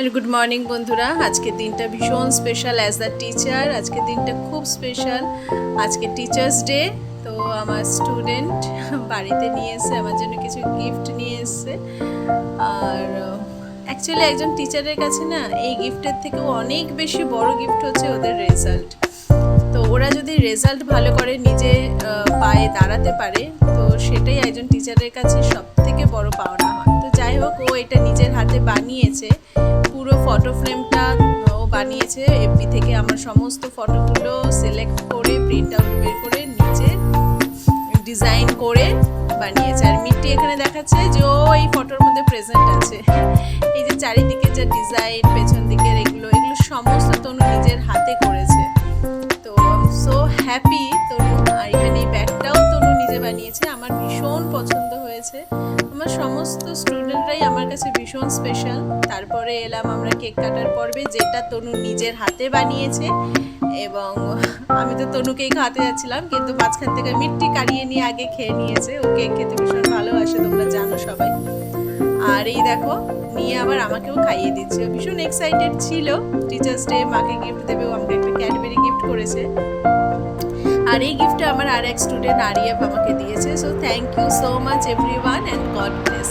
Hello, good morning বন্ধুরা। আজকের দিনটা ভীষণ স্পেশাল অ্যাজ দ্য টিচার। আজকের দিনটা খুব স্পেশাল। আজকে টিচার্স ডে। তো আমার স্টুডেন্ট বাড়িতে নিয়ে এসে আমার জন্য কিছু গিফট নিয়ে এসছে। আর অ্যাকচুয়ালি একজন টিচারের কাছে না এই গিফটের থেকেও অনেক বেশি বড় গিফট হচ্ছে ওদের রেজাল্ট। তো ওরা যদি রেজাল্ট ভালো করে নিজে পায়ে দাঁড়াতে পারে, তো সেটাই একজন টিচারের কাছে সব থেকে বড় পাওনা হয়। তো যাই হোক, ও এটা নিজের হাতে বানিয়েছে। পুরো ফটো ফ্রেমটা ও বানিয়েছে এফবি থেকে। আমার সমস্ত ফটোগুলো সিলেক্ট করে প্রিন্ট আউট বের করে নিচে ডিজাইন করে বানিয়েছে। আর মিট্টি এখানে দেখাচ্ছে যে ও এই ফটোর মধ্যে প্রেজেন্ট আছে। এই যে চারিদিকে যে ডিজাইন, পেছন দিকের এগুলো সমস্ত তনু নিজের হাতে করেছে। তো সো হ্যাপি তনু। আর এখানে এই ব্যাগটাও তনু নিজে বানিয়েছে। আমার ভীষণ পছন্দ হয়েছে। আমার সমস্ত স্টুডেন্টরাই আমার কাছে ভীষণ স্পেশাল। তারপরে এলাম আমরা কেক কাটার পর্বে, যেটা তনু নিজের হাতে বানিয়েছে। এবং আমি তো তনুকেই খাওয়াতে যাচ্ছিলাম, কিন্তু মাঝখান থেকে মিট্টি কাড়িয়ে নিয়ে আগে খেয়ে নিয়েছে। ও কেক খেতে ভীষণ ভালোবাসে, তোমরা জানো সবাই। আর এই দেখো, নিয়ে আবার আমাকেও খাইয়ে দিচ্ছে। ভীষণ এক্সাইটেড ছিল টিচার্স ডে, মাকে গিফট দেবে। ও আমাকে একটা ক্যাডবেরি গিফট করেছে। আর এই গিফটটা আমার আর এক স্টুডেন্ট আরিয়াব আমাকে দিয়েছে। So thank you so much everyone, and God bless.